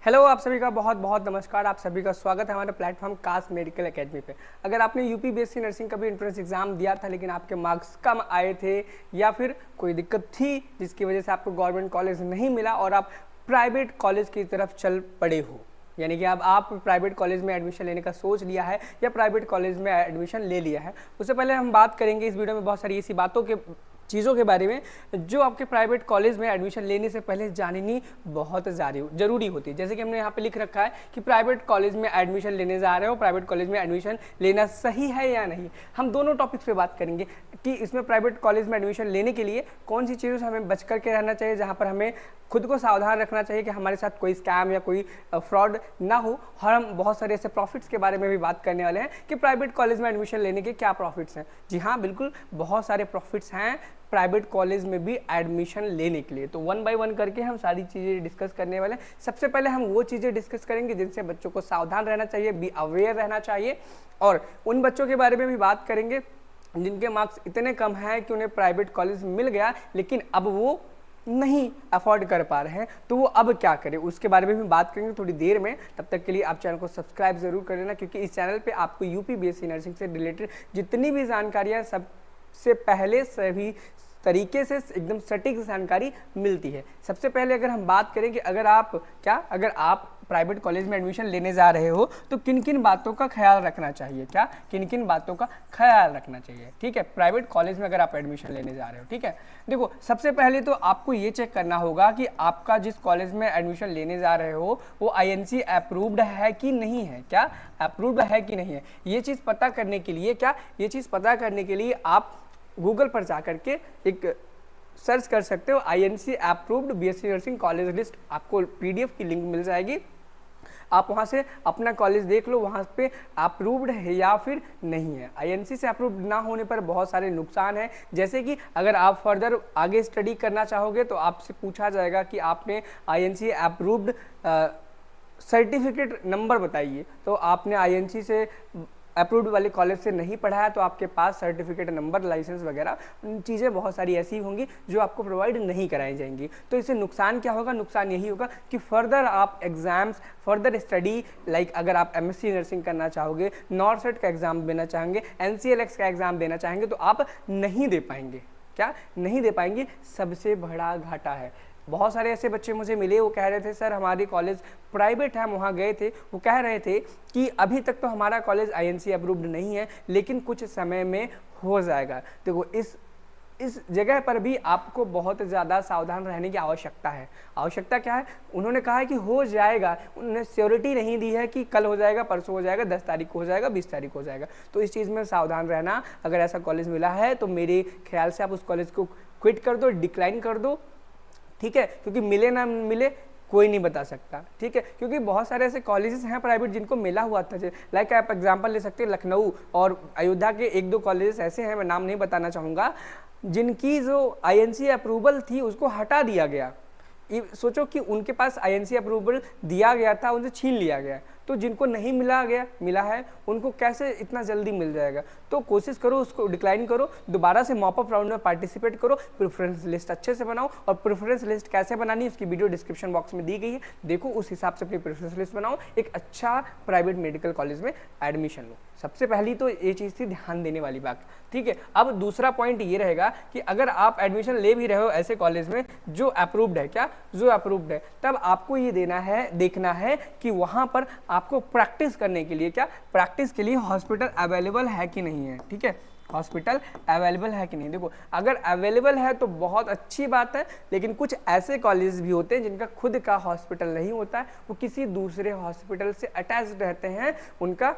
Hello, आप सभी का बहुत बहुत नमस्कार। आप सभी का स्वागत है हमारे प्लेटफॉर्म काश मेडिकल एकेडमी पे। अगर आपने यूपी बीएससी नर्सिंग का भी एंट्रेंस एग्जाम दिया था लेकिन आपके मार्क्स कम आए थे या फिर कोई दिक्कत थी जिसकी वजह से आपको गवर्नमेंट कॉलेज नहीं मिला और आप प्राइवेट कॉलेज की तरफ चल पड़े हो, यानी कि अब आप प्राइवेट कॉलेज में एडमिशन लेने का सोच लिया है या प्राइवेट कॉलेज में एडमिशन ले लिया है, उससे पहले हम बात करेंगे इस वीडियो में बहुत सारी ऐसी बातों के चीज़ों के बारे में जो आपके प्राइवेट कॉलेज में एडमिशन लेने से पहले जाननी बहुत ज़रूरी होती है। जैसे कि हमने यहाँ पे लिख रखा है कि प्राइवेट कॉलेज में एडमिशन लेने जा रहे हो, प्राइवेट कॉलेज में एडमिशन लेना सही है या नहीं। हम दोनों टॉपिक्स पे बात करेंगे कि इसमें प्राइवेट कॉलेज में एडमिशन लेने के लिए कौन सी चीज़ों से हमें बच करके रहना चाहिए, जहाँ पर हमें खुद को सावधान रखना चाहिए कि हमारे साथ कोई स्कैम या कोई फ्रॉड ना हो। और हम बहुत सारे ऐसे प्रॉफिट्स के बारे में भी बात करने वाले हैं कि प्राइवेट कॉलेज में एडमिशन लेने के क्या प्रॉफिट्स हैं। जी हाँ, बिल्कुल बहुत सारे प्रॉफिट्स हैं प्राइवेट कॉलेज में भी एडमिशन लेने के लिए। तो वन बाय वन करके हम सारी चीज़ें डिस्कस करने वाले हैं। सबसे पहले हम वो चीज़ें डिस्कस करेंगे जिनसे बच्चों को सावधान रहना चाहिए, बी अवेयर रहना चाहिए, और उन बच्चों के बारे में भी बात करेंगे जिनके मार्क्स इतने कम हैं कि उन्हें प्राइवेट कॉलेज मिल गया लेकिन अब वो नहीं अफोर्ड कर पा रहे हैं, तो वो अब क्या करें उसके बारे में भी बात करेंगे थोड़ी देर में। तब तक के लिए आप चैनल को सब्सक्राइब जरूर कर लेना, क्योंकि इस चैनल पे आपको यूपी बीएससी नर्सिंग से रिलेटेड जितनी भी जानकारियाँ सबसे पहले सभी तरीके से एकदम सटीक जानकारी मिलती है। सबसे पहले अगर हम बात करें कि अगर आप प्राइवेट कॉलेज में एडमिशन लेने जा रहे हो तो किन किन बातों का ख्याल रखना चाहिए, किन किन बातों का ख्याल रखना चाहिए। ठीक है, प्राइवेट कॉलेज में अगर आप एडमिशन लेने जा रहे हो, ठीक है, देखो सबसे पहले तो आपको ये चेक करना होगा कि आपका जिस कॉलेज में एडमिशन लेने जा रहे हो वो INC अप्रूव्ड है कि नहीं है, अप्रूव्ड है कि नहीं है। ये चीज़ पता करने के लिए आप गूगल पर जा करके एक सर्च कर सकते हो, INC approved BSc nursing college list. आपको PDF की लिंक मिल जाएगी, आप वहाँ से अपना कॉलेज देख लो, वहाँ पे अप्रूव्ड है या फिर नहीं है। INC से अप्रूव्ड ना होने पर बहुत सारे नुकसान हैं, जैसे कि अगर आप फर्दर आगे स्टडी करना चाहोगे तो आपसे पूछा जाएगा कि आपने INC अप्रूव्ड सर्टिफिकेट नंबर बताइए। तो आपने INC से अप्रूव्ड वाले कॉलेज से नहीं पढ़ा है तो आपके पास सर्टिफिकेट नंबर, लाइसेंस वगैरह चीज़ें बहुत सारी ऐसी होंगी जो आपको प्रोवाइड नहीं कराई जाएंगी। तो इससे नुकसान क्या होगा? नुकसान यही होगा कि फर्दर आप एग्जाम्स, फर्दर स्टडी, लाइक अगर आप MSc नर्सिंग करना चाहोगे, नॉर्सेट का एग्जाम देना चाहेंगे, NCLX का एग्जाम देना चाहेंगे तो आप नहीं दे पाएंगे। नहीं दे पाएंगे, सबसे बड़ा घाटा है। बहुत सारे ऐसे बच्चे मुझे मिले, वो कह रहे थे सर हमारी कॉलेज प्राइवेट है, हम वहाँ गए थे, वो कह रहे थे कि अभी तक तो हमारा कॉलेज INC अप्रूव्ड नहीं है लेकिन कुछ समय में हो जाएगा। देखो इस जगह पर भी आपको बहुत ज़्यादा सावधान रहने की आवश्यकता है। आवश्यकता क्या है? उन्होंने कहा है कि हो जाएगा, उन्होंने श्योरिटी नहीं दी है कि कल हो जाएगा, परसों हो जाएगा, 10 तारीख को हो जाएगा, 20 तारीख को हो जाएगा। तो इस चीज़ में सावधान रहना। अगर ऐसा कॉलेज मिला है तो मेरे ख्याल से आप उस कॉलेज को क्विट कर दो, डिक्लाइन कर दो, ठीक है, क्योंकि मिले ना मिले कोई नहीं बता सकता। ठीक है, क्योंकि बहुत सारे ऐसे कॉलेजेस हैं प्राइवेट जिनको मिला हुआ था। लाइक आप एग्जांपल ले सकते हैं लखनऊ और अयोध्या के 1-2 कॉलेजेस ऐसे हैं, मैं नाम नहीं बताना चाहूँगा, जिनकी जो INC अप्रूवल थी उसको हटा दिया गया। सोचो कि उनके पास INC अप्रूवल दिया गया था, उनसे छीन लिया गया। तो जिनको नहीं मिला है उनको कैसे इतना जल्दी मिल जाएगा? तो कोशिश करो, उसको डिक्लाइन करो, दोबारा से मॉपअप राउंड में पार्टिसिपेट करो, प्रेफरेंस लिस्ट अच्छे से बनाओ। और प्रेफरेंस लिस्ट कैसे बनानी है उसकी वीडियो डिस्क्रिप्शन बॉक्स में दी गई है, देखो उस हिसाब से अपनी प्रेफरेंस लिस्ट बनाओ, एक अच्छा प्राइवेट मेडिकल कॉलेज में एडमिशन लो। सबसे पहली तो ये चीज़ थी ध्यान देने वाली बात। ठीक है, अब दूसरा पॉइंट ये रहेगा कि अगर आप एडमिशन ले भी रहे हो ऐसे कॉलेज में जो अप्रूव्ड है, जो अप्रूव्ड है, तब आपको ये देखना है कि वहाँ पर आपको प्रैक्टिस करने के लिए प्रैक्टिस के लिए हॉस्पिटल अवेलेबल है कि नहीं है। ठीक है, हॉस्पिटल अवेलेबल है कि नहीं। देखो अगर अवेलेबल है तो बहुत अच्छी बात है, लेकिन कुछ ऐसे कॉलेज भी होते हैं जिनका खुद का हॉस्पिटल नहीं होता है, वो किसी दूसरे हॉस्पिटल से अटैच्ड रहते हैं, उनका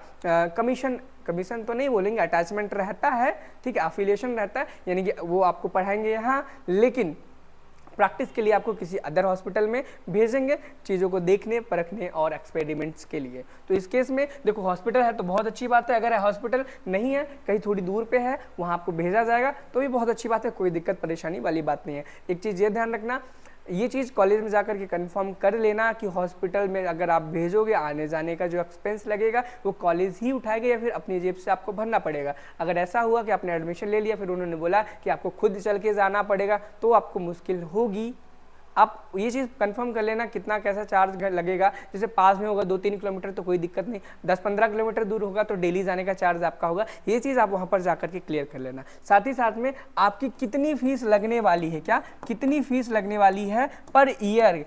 कमीशन तो नहीं बोलेंगे, अटैचमेंट रहता है, ठीक है, अफिलिएशन रहता है, यानी कि वो आपको पढ़ाएंगे यहाँ लेकिन प्रैक्टिस के लिए आपको किसी अदर हॉस्पिटल में भेजेंगे चीज़ों को देखने, परखने और एक्सपेरिमेंट्स के लिए। तो इस केस में देखो हॉस्पिटल है तो बहुत अच्छी बात है, अगर हॉस्पिटल नहीं है, कहीं थोड़ी दूर पे है, वहाँ आपको भेजा जाएगा तो भी बहुत अच्छी बात है, कोई दिक्कत परेशानी वाली बात नहीं है। एक चीज़ ये ध्यान रखना, ये चीज़ कॉलेज में जाकर के कंफर्म कर लेना कि हॉस्पिटल में अगर आप भेजोगे, आने जाने का जो एक्सपेंस लगेगा वो कॉलेज ही उठाएगा या फिर अपनी जेब से आपको भरना पड़ेगा। अगर ऐसा हुआ कि आपने एडमिशन ले लिया फिर उन्होंने बोला कि आपको खुद चल के जाना पड़ेगा तो आपको मुश्किल होगी। आप ये चीज़ कंफर्म कर लेना कितना कैसा चार्ज लगेगा। जैसे पास में होगा 2-3 किलोमीटर तो कोई दिक्कत नहीं, 10-15 किलोमीटर दूर होगा तो डेली जाने का चार्ज आपका होगा। ये चीज़ आप वहाँ पर जाकर के क्लियर कर लेना। साथ ही साथ में आपकी कितनी फीस लगने वाली है, क्या कितनी फीस लगने वाली है पर ईयर।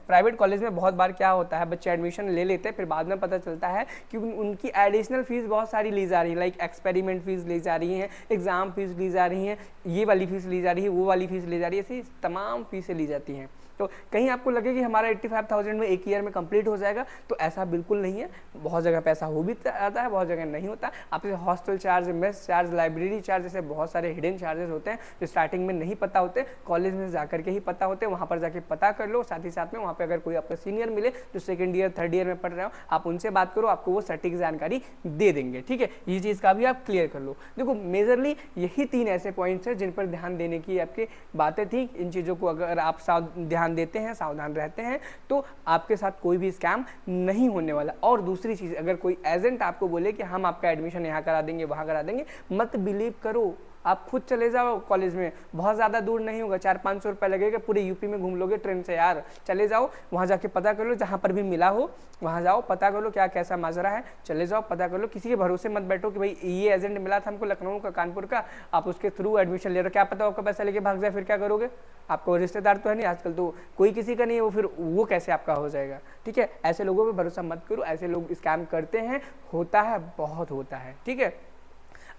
प्राइवेट कॉलेज में बहुत बार क्या होता है, बच्चे एडमिशन ले लेते हैं, फिर बाद में पता चलता है कि उनकी एडिशनल फीस बहुत सारी ली जा रही है, लाइक एक्सपेरिमेंट फीस ली जा रही है, एग्जाम फीस ली जा रही है, ये वाली फीस ली जा रही है, वो वाली फीस ली जा रही है, ऐसी तमाम फीसें ली जाती हैं। तो कहीं आपको लगे कि हमारा 85,000 में एक ईयर में कंप्लीट हो जाएगा, तो ऐसा बिल्कुल नहीं है। बहुत जगह पैसा हो भी जाता है, बहुत जगह नहीं होता। आप जैसे hostel charge, mess charge, library charge, जैसे बहुत सारे हिडन चार्जेस होते हैं जो स्टार्टिंग में नहीं पता होते, कॉलेज में जाकर के ही पता होते हैं। वहाँ पर जाके पता कर लो। साथ ही साथ में वहाँ पर अगर कोई आपका सीनियर मिले जो सेकेंड ईयर, थर्ड ईयर में पढ़ रहे हो, आप उनसे बात करो, आपको वो सटीक जानकारी दे देंगे। ठीक है, ये चीज़ का भी आप क्लियर कर लो। देखो मेजरली यही 3 ऐसे पॉइंट्स हैं जिन पर ध्यान देने की आपकी बातें थी। इन चीज़ों को अगर आप ध्यान देते हैं, सावधान रहते हैं, तो आपके साथ कोई भी स्कैम नहीं होने वाला। और दूसरी चीज, अगर कोई एजेंट आपको बोले कि हम आपका एडमिशन यहाँ करा देंगे, वहाँ करा देंगे, मत बिलीव करो। आप खुद चले जाओ कॉलेज में, बहुत ज़्यादा दूर नहीं होगा, 400-500 रुपये लगेगा, पूरे यूपी में घूम लोगे ट्रेन से यार। चले जाओ वहाँ जाके पता कर लो, जहाँ पर भी मिला हो वहाँ जाओ, पता कर लो क्या कैसा माजरा है, चले जाओ पता कर लो। किसी के भरोसे मत बैठो कि भाई ये एजेंट मिला था हमको लखनऊ का, कानपुर का, आप उसके थ्रू एडमिशन ले रहे हो, क्या पता आपका पैसा लेके भाग जाए, फिर क्या करोगे? आपको रिश्तेदार तो है नहीं, आजकल तो कोई किसी का नहीं है, वो फिर वो कैसे आपका हो जाएगा? ठीक है, ऐसे लोगों पर भरोसा मत करो, ऐसे लोग स्कैम करते हैं, होता है, बहुत होता है। ठीक है,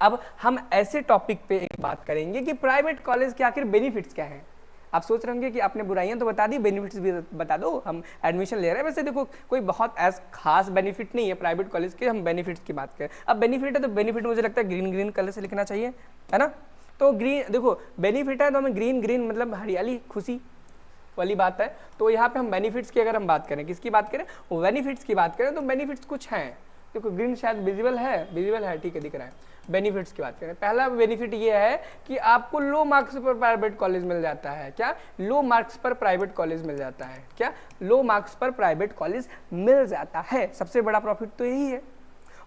अब हम ऐसे टॉपिक पे एक बात करेंगे कि प्राइवेट कॉलेज के आखिर बेनिफिट्स क्या हैं। आप सोच रहे होंगे कि आपने बुराइयां तो बता दी, बेनिफिट्स भी बता दो, हम एडमिशन ले रहे हैं। वैसे देखो कोई बहुत खास बेनिफिट नहीं है प्राइवेट कॉलेज के, हम बेनिफिट्स की बात करें। अब बेनिफिट है तो बेनिफिट मुझे लगता है ग्रीन कलर से लिखना चाहिए, है ना? तो ग्रीन, देखो बेनिफिट है तो हमें ग्रीन मतलब हरियाली, खुशी वाली बात है। तो यहाँ पे हम बेनिफिट्स की अगर हम बात करें, किसकी बात करें? बेनिफिट्स की बात करें, तो बेनिफिट्स कुछ हैं। देखो ग्रीन शायद विजिबल है, ठीक है, दिख रहा है। बेनिफिट्स की बात करें, पहला बेनिफिट ये है कि आपको लो मार्क्स पर प्राइवेट कॉलेज मिल जाता है। क्या? लो मार्क्स पर प्राइवेट कॉलेज मिल जाता है। क्या? लो मार्क्स पर प्राइवेट कॉलेज मिल जाता है। सबसे बड़ा प्रॉफिट तो यही है।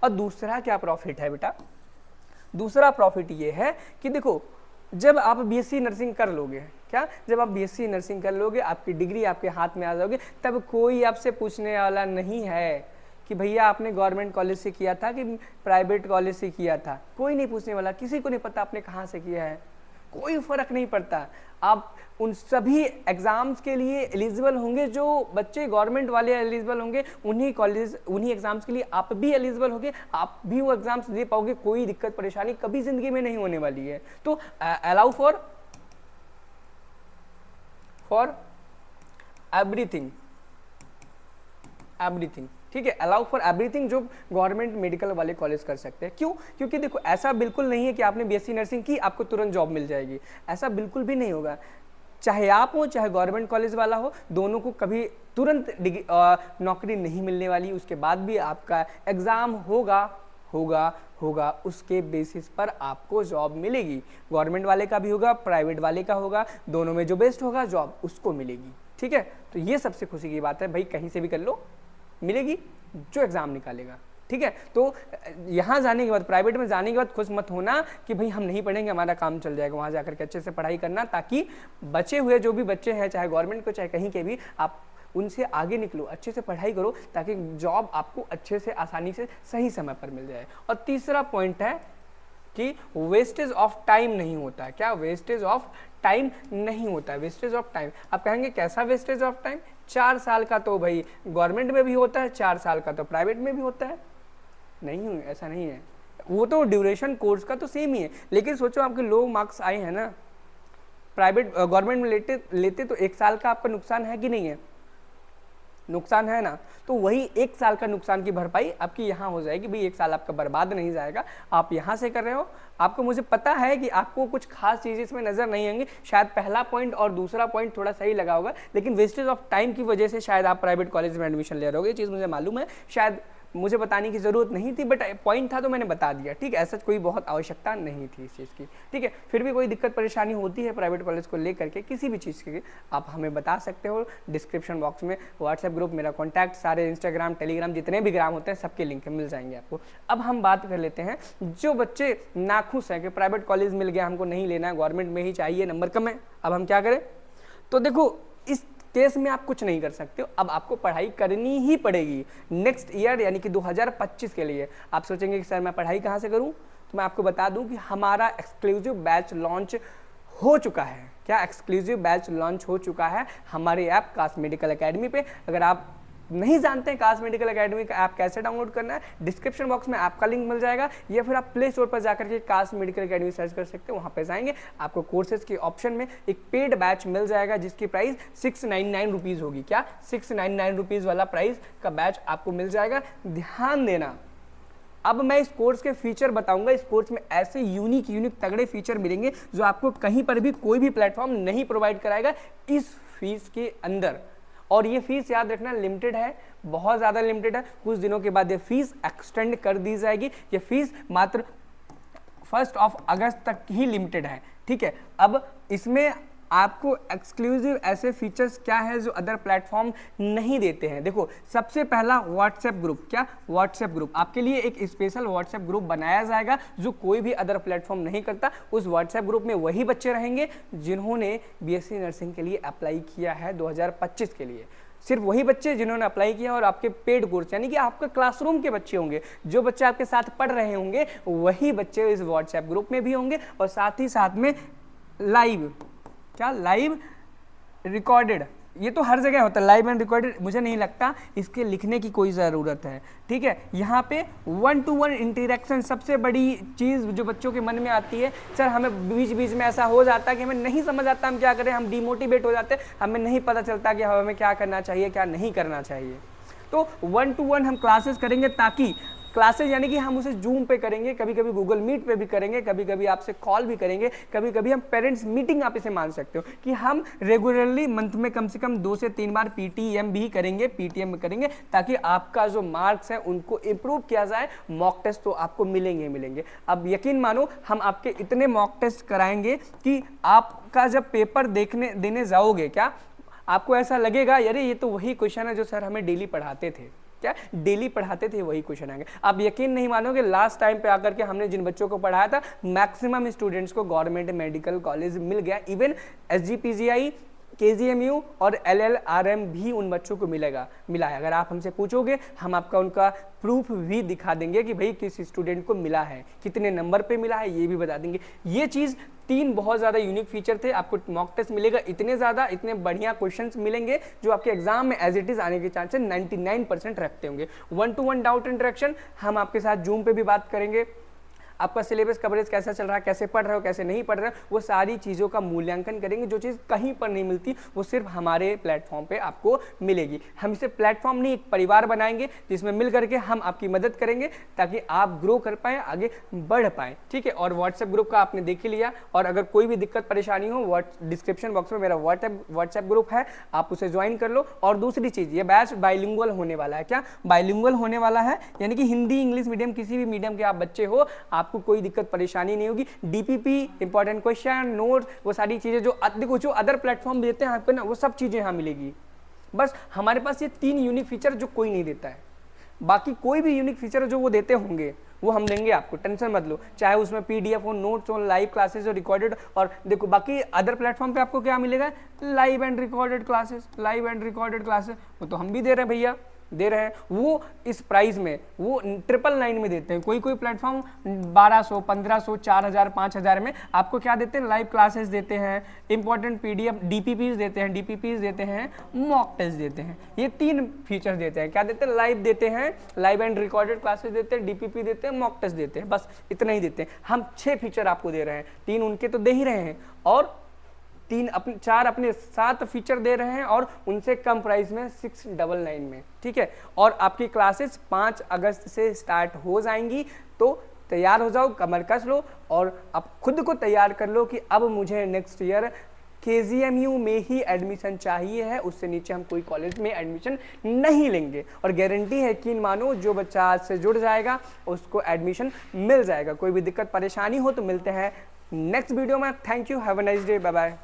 और दूसरा क्या प्रॉफिट है बेटा? दूसरा प्रॉफिट ये है कि देखो जब आप बीएससी नर्सिंग कर लोगे, क्या जब आप बीएससी नर्सिंग कर लोगे, आपकी डिग्री आपके हाथ में आ जाओगे, तब कोई आपसे पूछने वाला नहीं है कि भैया आपने गवर्नमेंट कॉलेज से किया था कि प्राइवेट कॉलेज से किया था। कोई नहीं पूछने वाला, किसी को नहीं पता आपने कहाँ से किया है, कोई फर्क नहीं पड़ता। आप उन सभी एग्जाम्स के लिए एलिजिबल होंगे, जो बच्चे गवर्नमेंट वाले एलिजिबल होंगे, उन्हीं कॉलेज उन्हीं एग्जाम्स के लिए आप भी एलिजिबल होंगे, आप भी वो एग्जाम्स दे पाओगे। कोई दिक्कत परेशानी कभी जिंदगी में नहीं होने वाली है। तो अलाउ फॉर एवरीथिंग, ठीक है, अलाउ फॉर एवरीथिंग जो गवर्नमेंट मेडिकल वाले कॉलेज कर सकते हैं। क्यों? क्योंकि देखो ऐसा बिल्कुल नहीं है कि आपने बीएससी नर्सिंग की आपको तुरंत जॉब मिल जाएगी, ऐसा बिल्कुल भी नहीं होगा। चाहे आप हो चाहे गवर्नमेंट कॉलेज वाला हो, दोनों को कभी तुरंत नौकरी नहीं मिलने वाली। उसके बाद भी आपका एग्जाम होगा, उसके बेसिस पर आपको जॉब मिलेगी। गवर्नमेंट वाले का भी होगा, प्राइवेट वाले का होगा, दोनों में जो बेस्ट होगा जॉब उसको मिलेगी। ठीक है, तो ये सबसे खुशी की बात है भाई, कहीं से भी कर लो मिलेगी जो एग्जाम निकालेगा। ठीक है, तो यहाँ जाने के बाद, प्राइवेट में जाने के बाद खुश मत होना कि भाई हम नहीं पढ़ेंगे हमारा काम चल जाएगा। वहाँ जाकर के अच्छे से पढ़ाई करना, ताकि बचे हुए जो भी बच्चे हैं, चाहे गवर्नमेंट को चाहे कहीं के भी, आप उनसे आगे निकलो, अच्छे से पढ़ाई करो, ताकि जॉब आपको अच्छे से आसानी से सही समय पर मिल जाए। और तीसरा पॉइंट है कि वेस्टेज ऑफ टाइम नहीं होता है। क्या? वेस्टेज ऑफ टाइम नहीं होता है। वेस्टेज ऑफ टाइम, आप कहेंगे कैसा वेस्टेज ऑफ टाइम? 4 साल का तो भाई गवर्नमेंट में भी होता है, 4 साल का तो प्राइवेट में भी होता है। नहीं, ऐसा नहीं है, वो तो ड्यूरेशन कोर्स का तो सेम ही है। लेकिन सोचो आपके लो मार्क्स आए हैं ना, प्राइवेट गवर्नमेंट में लेते तो 1 साल का आपका नुकसान है कि नहीं है? नुकसान है ना, तो वही 1 साल का नुकसान की भरपाई आपकी यहाँ हो जाएगी। भाई 1 साल आपका बर्बाद नहीं जाएगा, आप यहाँ से कर रहे हो। आपको, मुझे पता है कि आपको कुछ खास चीज़ें इसमें नजर नहीं आएंगी, शायद पहला पॉइंट और दूसरा पॉइंट थोड़ा सही लगा होगा, लेकिन वेस्टेज ऑफ टाइम की वजह से शायद आप प्राइवेट कॉलेज में एडमिशन ले रहे हो। ये चीज़ मुझे मालूम है, शायद मुझे बताने की ज़रूरत नहीं थी, बट पॉइंट था तो मैंने बता दिया। ठीक है, ऐसा कोई बहुत आवश्यकता नहीं थी इस चीज़ की। ठीक है, फिर भी कोई दिक्कत परेशानी होती है प्राइवेट कॉलेज को लेकर के, किसी भी चीज़ की, आप हमें बता सकते हो। डिस्क्रिप्शन बॉक्स में व्हाट्सएप ग्रुप, मेरा कॉन्टैक्ट, सारे इंस्टाग्राम, टेलीग्राम, जितने भी ग्राम होते हैं सबके लिंक मिल जाएंगे आपको। अब हम बात कर लेते हैं जो बच्चे नाखुश हैं कि प्राइवेट कॉलेज मिल गया, हमको नहीं लेना है, गवर्नमेंट में ही चाहिए, नंबर कम है, अब हम क्या करें? तो देखो केस में आप कुछ नहीं कर सकते हो, अब आपको पढ़ाई करनी ही पड़ेगी नेक्स्ट ईयर यानी कि 2025 के लिए। आप सोचेंगे कि सर मैं पढ़ाई कहाँ से करूँ, तो मैं आपको बता दूं कि हमारा एक्सक्लूसिव बैच लॉन्च हो चुका है। क्या एक्सक्लूसिव बैच लॉन्च हो चुका है हमारे ऐप काश मेडिकल एकेडमी पे। अगर आप नहीं जानते हैं काश मेडिकल एकेडमी का ऐप कैसे डाउनलोड करना है, डिस्क्रिप्शन बॉक्स में ऐप का लिंक मिल जाएगा, या फिर आप प्ले स्टोर पर जाकर के काश मेडिकल एकेडमी सर्च कर सकते हो। वहाँ पे जाएंगे, आपको कोर्सेज के ऑप्शन में एक पेड बैच मिल जाएगा जिसकी प्राइस 699 रुपीज़ होगी। क्या 699 रुपीज़ वाला प्राइस का बैच आपको मिल जाएगा। ध्यान देना, अब मैं इस कोर्स के फीचर बताऊंगा। इस कोर्स में ऐसे यूनिक तगड़े फीचर मिलेंगे जो आपको कहीं पर भी कोई भी प्लेटफॉर्म नहीं प्रोवाइड कराएगा इस फीस के अंदर। और ये फीस याद रखना लिमिटेड है, बहुत ज़्यादा लिमिटेड है। कुछ दिनों के बाद ये फीस एक्सटेंड कर दी जाएगी। ये फीस मात्र 1 अगस्त तक ही लिमिटेड है, ठीक है। अब इसमें आपको एक्सक्लूसिव ऐसे फीचर्स क्या है जो अदर प्लेटफॉर्म नहीं देते हैं। देखो, सबसे पहला व्हाट्सएप ग्रुप। क्या व्हाट्सएप ग्रुप, आपके लिए एक स्पेशल व्हाट्सएप ग्रुप बनाया जाएगा जो कोई भी अदर प्लेटफॉर्म नहीं करता। उस व्हाट्सएप ग्रुप में वही बच्चे रहेंगे जिन्होंने बीएससी नर्सिंग के लिए अप्लाई किया है 2025 के लिए। सिर्फ वही बच्चे जिन्होंने अप्लाई किया और आपके पेड कोर्स यानी कि आपका क्लासरूम के बच्चे होंगे, जो बच्चे आपके साथ पढ़ रहे होंगे वही बच्चे इस व्हाट्सएप ग्रुप में भी होंगे। और साथ ही साथ में लाइव, क्या लाइव रिकॉर्डेड, ये तो हर जगह होता है लाइव एंड रिकॉर्डेड, मुझे नहीं लगता इसके लिखने की कोई ज़रूरत है, ठीक है। यहाँ पे 1-to-1 इंटरेक्शन सबसे बड़ी चीज़ जो बच्चों के मन में आती है। सर हमें बीच बीच में ऐसा हो जाता है कि हमें नहीं समझ आता हम क्या करें, हम डिमोटिवेट हो जाते हैं, हमें नहीं पता चलता कि हमें क्या करना चाहिए क्या नहीं करना चाहिए। तो 1-to-1 हम क्लासेस करेंगे, ताकि क्लासेस यानी कि हम उसे जूम पे करेंगे, कभी कभी गूगल मीट पे भी करेंगे, कभी कभी आपसे कॉल भी करेंगे, कभी कभी हम पेरेंट्स मीटिंग आप इसे मान सकते हो कि हम रेगुलरली मंथ में कम से कम 2 से 3 बार पीटीएम भी करेंगे, पीटीएम करेंगे, ताकि आपका जो मार्क्स है उनको इम्प्रूव किया जाए। मॉक टेस्ट तो आपको मिलेंगे। अब यकीन मानो, हम आपके इतने मॉक टेस्ट कराएंगे कि आपका जब पेपर देने जाओगे, क्या आपको ऐसा लगेगा अरे ये तो वही क्वेश्चन है जो सर हमें डेली पढ़ाते थे, क्या डेली पढ़ाते थे वही क्वेश्चन आएंगे। आप यकीन नहीं मानोगे, लास्ट टाइम पे आकर के हमने जिन बच्चों को पढ़ाया था मैक्सिमम स्टूडेंट्स को गवर्नमेंट मेडिकल कॉलेज मिल गया। इवन एसजीपीजीआई, केजीएमयू और एलएलआरएम भी उन बच्चों को मिला है। अगर आप हमसे पूछोगे हम आपका उनका प्रूफ भी दिखा देंगे कि भाई किस स्टूडेंट को मिला है, कितने नंबर पे मिला है, ये भी बता देंगे। ये चीज़ 3 बहुत ज़्यादा यूनिक फीचर थे। आपको मॉक टेस्ट मिलेगा, इतने बढ़िया क्वेश्चंस मिलेंगे जो आपके एग्जाम में एज इट इज़ आने के चांसेस 99% रखते होंगे। 1-to-1 डाउट इंटरेक्शन, हम आपके साथ जूम पे भी बात करेंगे। आपका सिलेबस कवरेज कैसा चल रहा है, कैसे पढ़ रहे हो, कैसे नहीं पढ़ रहे हो, वो सारी चीज़ों का मूल्यांकन करेंगे। जो चीज़ कहीं पर नहीं मिलती वो सिर्फ हमारे प्लेटफॉर्म पे आपको मिलेगी। हम इसे प्लेटफॉर्म नहीं, एक परिवार बनाएंगे जिसमें मिल करके हम आपकी मदद करेंगे ताकि आप ग्रो कर पाएँ, आगे बढ़ पाएँ, ठीक है। और व्हाट्सएप ग्रुप का आपने देख ही लिया, और अगर कोई भी दिक्कत परेशानी हो डिस्क्रिप्शन बॉक्स में मेरा व्हाट्सएप ग्रुप है, आप उसे ज्वाइन कर लो। और दूसरी चीज़, ये बैच बाइलिंगुअल होने वाला है। क्या बाइलिंगुअल होने वाला है, यानी कि हिंदी इंग्लिश मीडियम किसी भी मीडियम के आप बच्चे हो, आपको कोई दिक्कत परेशानी नहीं होगी। डीपीपी, इंपॉर्टेंट क्वेश्चन, नोट्स, वो सारी चीजें जो अदर प्लेटफॉर्म देते हैं आपको ना, वो सब चीजें यहाँ मिलेगी। बस हमारे पास ये 3 यूनिक फीचर जो कोई नहीं देता है। बाकी कोई भी यूनिक फीचर जो वो देते होंगे वो हम देंगे आपको, टेंशन मत लो। चाहे उसमें पीडीएफ हो, नोट्स हो, लाइव क्लासेस हो, रिकॉर्डेड। और देखो बाकी अदर प्लेटफॉर्म पे आपको क्या मिलेगा, लाइव एंड रिकॉर्डेड क्लासेस, वो तो हम भी दे रहे हैं भैया, दे रहे हैं। वो इस प्राइस में वो 999 में देते हैं। कोई प्लेटफॉर्म 1200, 1500, 4000, 5000 में आपको क्या देते हैं, लाइव क्लासेस देते हैं, इंपॉर्टेंट पीडीएफ डीपीपीज देते हैं, मॉक टेस्ट देते हैं। ये 3 फीचर देते हैं। क्या देते हैं, लाइव देते हैं, लाइव एंड रिकॉर्डेड क्लासेस देते हैं, डीपीपी देते हैं, मॉक टेस्ट देते हैं। बस इतना ही देते हैं। हम 6 फीचर आपको दे रहे हैं, 3 उनके तो दे ही रहे हैं और 4 अपने 7 फीचर दे रहे हैं, और उनसे कम प्राइस में 699 में, ठीक है। और आपकी क्लासेस 5 अगस्त से स्टार्ट हो जाएंगी। तो तैयार हो जाओ, कमर कस लो और अब खुद को तैयार कर लो कि अब मुझे नेक्स्ट ईयर केजीएमयू में ही एडमिशन चाहिए है, उससे नीचे हम कोई कॉलेज में एडमिशन नहीं लेंगे। और गारंटी है कि मानो जो बच्चा आज से जुड़ जाएगा उसको एडमिशन मिल जाएगा। कोई भी दिक्कत परेशानी हो तो मिलते हैं नेक्स्ट वीडियो में। Thank you, have a nice day, bye bye.